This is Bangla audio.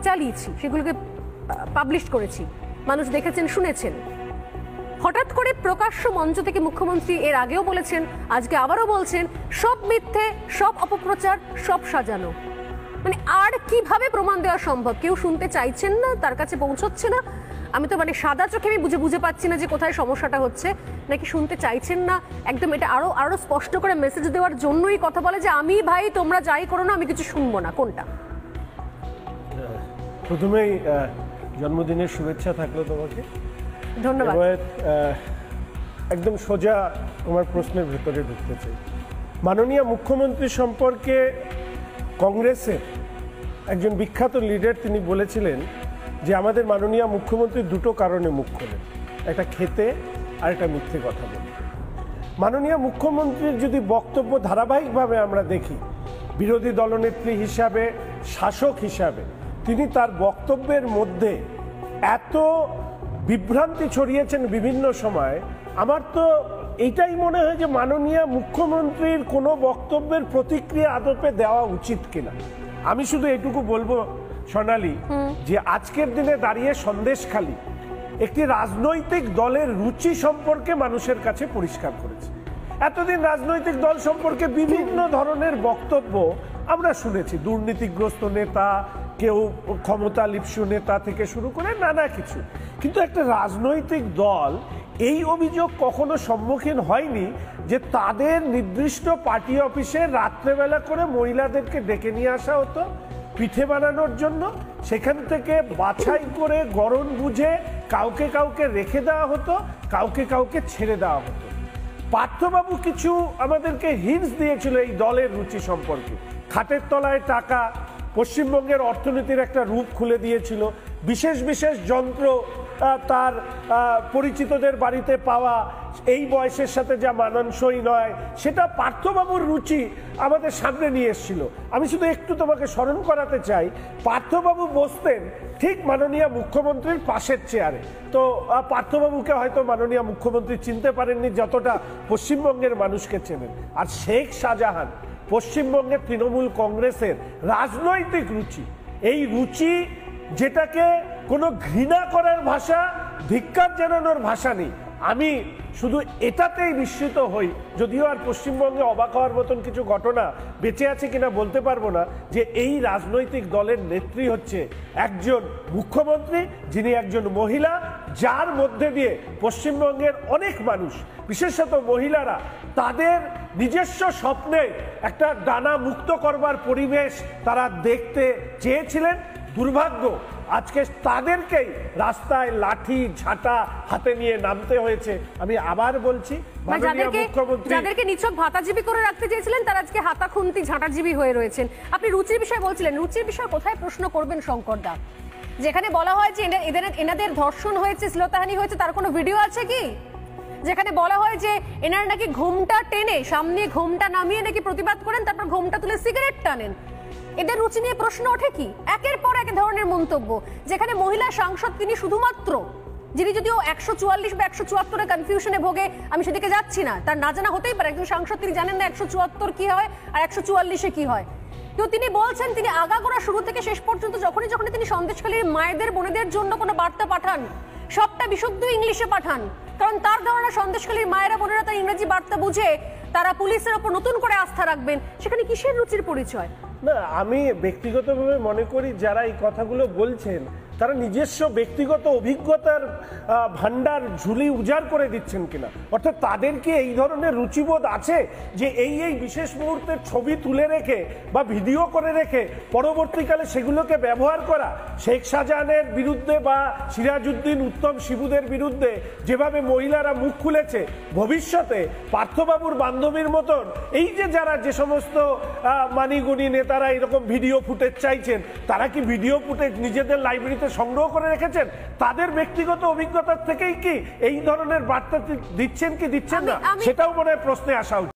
চালিয়েছি, সেগুলোকে পাবলিশ করেছি, মানুষ দেখেছেন, শুনেছেন। হঠাৎ করে প্রকাশ্য মঞ্চ থেকে মুখ্যমন্ত্রী এর আগেও বলেছেন, আজকে আবারও বলছেন, সব মিথ্যে, সব অপপ্রচার, সব সাজানো। মানে আর কিভাবে প্রমাণ দেওয়া সম্ভব? কেউ শুনতে চাইছেন না, তার কাছে পৌঁছচ্ছে না। আমি তো মানে সাদা চোখে আমি বুঝে পাচ্ছি না যে কোথায় সমস্যাটা হচ্ছে, নাকি শুনতে চাইছেন না। একদম এটা আরো স্পষ্ট করে মেসেজ দেওয়ার জন্যই কথা বলে যে আমি ভাই তোমরা যাই করো না, আমি কিছু শুনবো না। কোনটা? প্রথমেই জন্মদিনের শুভেচ্ছা থাকলো তোমাকে, ধন্যবাদ। একদম সোজা তোমার প্রশ্নের ভেতরে ঢুকতে চাই। মাননীয় মুখ্যমন্ত্রী সম্পর্কে কংগ্রেসের একজন বিখ্যাত লিডার তিনি বলেছিলেন যে আমাদের মাননীয় মুখ্যমন্ত্রী দুটো কারণে মুখ খোলেন, একটা খেতে আর একটা মিথ্যে কথা বলতে। মাননীয় মুখ্যমন্ত্রীর যদি বক্তব্য ধারাবাহিকভাবে আমরা দেখি, বিরোধী দলনেত্রী হিসাবে, শাসক হিসাবে তিনি তার বক্তব্যের মধ্যে এত বিভ্রান্তি ছড়িয়েছেন বিভিন্ন সময়, আমার তো এইটাই মনে হয় যে মাননীয় মুখ্যমন্ত্রীর কোনো বক্তব্যের প্রতিক্রিয়া আদপে দেওয়া উচিত কিনা। আমি শুধু এটুকু বলবো সোনালী, যে আজকের দিনে দাঁড়িয়ে সন্দেশখালী একটি রাজনৈতিক দলের রুচি সম্পর্কে মানুষের কাছে পরিষ্কার করেছে। এতদিন রাজনৈতিক দল সম্পর্কে বিভিন্ন ধরনের বক্তব্য আমরা শুনেছি, দুর্নীতিগ্রস্ত নেতা, কেউ ক্ষমতা লিপ্সু নেতা থেকে শুরু করে নানা কিছু, কিন্তু একটা রাজনৈতিক দল এই অভিযোগ কখনো সম্মুখীন হয়নি যে তাদের নির্দিষ্ট পার্টি অফিসে রাত্রেবেলা করে মহিলাদেরকে ডেকে নিয়ে আসা হতো পিঠে বানানোর জন্য, সেখান থেকে বাছাই করে গড়ন বুঝে কাউকে কাউকে রেখে দেওয়া হতো, কাউকে কাউকে ছেড়ে দেওয়া হতো। পার্থবাবু কিছু আমাদেরকে হিন্টস দিয়েছিল এই দলের রুচি সম্পর্কে। খাটের তলায় টাকা, পশ্চিমবঙ্গের অর্থনীতির একটা রূপ খুলে দিয়েছিল, বিশেষ বিশেষ যন্ত্র তার পরিচিতদের বাড়িতে পাওয়া, এই বয়সের সাথে যা মানানসই নয়, সেটা পার্থবাবুর রুচি আমাদের সামনে নিয়ে এসেছিল। আমি শুধু একটু তোমাকে স্মরণ করাতে চাই, পার্থবাবু বসতেন ঠিক মাননীয় মুখ্যমন্ত্রীর পাশের চেয়ারে। তো পার্থবাবুকে হয়তো মাননীয় মুখ্যমন্ত্রী চিনতে পারেননি যতটা পশ্চিমবঙ্গের মানুষকে চেনেন। আর শেখ শাহজাহান পশ্চিমবঙ্গের তৃণমূল কংগ্রেসের রাজনৈতিক রুচি, এই রুচি যেটাকে কোনো ঘৃণা করার ভাষা, ধিক্কার জানানোর ভাষা নেই। আমি শুধু এটাতেই বিস্মিত হই, যদিও আর পশ্চিমবঙ্গে অবাক হওয়ার মতন কিছু ঘটনা বেঁচে আছে কিনা বলতে পারবো না, যে এই রাজনৈতিক দলের নেত্রী হচ্ছে একজন মুখ্যমন্ত্রী যিনি একজন মহিলা, যার মধ্যে দিয়ে পশ্চিমবঙ্গের অনেক মানুষ, বিশেষত মহিলারা, তাদের নিজস্ব স্বপ্নে একটা ডানা মুক্ত করবার পরিবেশ তারা দেখতে চেয়েছিলেন। দুর্ভাগ্য আজকে তাদেরকেই রাস্তায় লাঠি ঝাঁটা হাতে নিয়ে নামতে হয়েছে। আমি আবার বলছি, যাদেরকে নিছক ভাতাজীবী করে রাখতে চেয়েছিলেন তারা আজকে হাতা খুন্তি ঝাঁটাজীবী হয়ে রয়েছেন। আপনি রুচির বিষয়ে বলছিলেন, রুচির বিষয়ে কোথায় প্রশ্ন করবেন শঙ্কর দা? যেখানে বলা হয় যে এনাদের ধর্ষণ হয়েছে, শ্লীলতাহানি হয়েছে, তার কোনো ভিডিও আছে কি? যেখানে বলা হয় যে এনারা নাকি ঘোমটা টেনে, সামনে ঘোমটা নামিয়ে নাকি প্রতিবাদ করেন, তারপর ঘোমটা তুলে সিগারেট টানেন, এদের রুচি নিয়ে প্রশ্ন ওঠে কি? একের পর এক ধরনের মন্তব্য। যেখানে মহিলা সাংসদ তিনি শুধুমাত্র, যিনি যদিও 144 বা 174 কনফিউশনে ভোগে, আমি সেদিকে যাচ্ছি না, তার না জানা হতেই পারে, একজন সাংসদ তিনি জানেন না 174 কি হয় আর 144 কি হয়। তো তিনি বলছেন, তিনি আগাগোড়া শুরু থেকে শেষ পর্যন্ত যখনই তিনি সন্দেশখালীর মায়েদের বোনেদের জন্য কোনো বার্তা পাঠান, সবটা বিশুদ্ধ ইংলিশে পাঠান, কারণ তার ধারণা সন্দেশখালীর মায়েরা বোনেরা তার ইংরেজি বার্তা বুঝে তারা পুলিশের ওপর নতুন করে আস্থা রাখবেন। সেখানে কিসের রুচির পরিচয়? না, আমি ব্যক্তিগতভাবে মনে করি যারা এই কথাগুলো বলছেন তারা নিজস্ব ব্যক্তিগত অভিজ্ঞতার ভান্ডার ঝুলি উজাড় করে দিচ্ছেন কিনা, অর্থাৎ তাদের কি এই ধরনের রুচিবোধ আছে যে এই বিশেষ মুহূর্তের ছবি তুলে রেখে বা ভিডিও করে রেখে পরবর্তীকালে সেগুলোকে ব্যবহার করা। শেখ শাহজাহানের বিরুদ্ধে বা সিরাজউদ্দিন উত্তম শিবুদের বিরুদ্ধে যেভাবে মহিলারা মুখ খুলেছে, ভবিষ্যতে পার্থবাবুর বান্ধবীর মতন এই যে যারা যে সমস্ত মানিগুণী নেতারা এরকম ভিডিও ফুটেজ চাইছেন, তারা কি ভিডিও ফুটেজ নিজেদের লাইব্রেরিতে সংগ্রহ করে রেখেছেন? তাদের ব্যক্তিগত অভিজ্ঞতার থেকেই কি এই ধরনের বার্তা দিচ্ছেন কি দিচ্ছেন না, সেটাও মনে হয় প্রশ্নে আসা উচিত।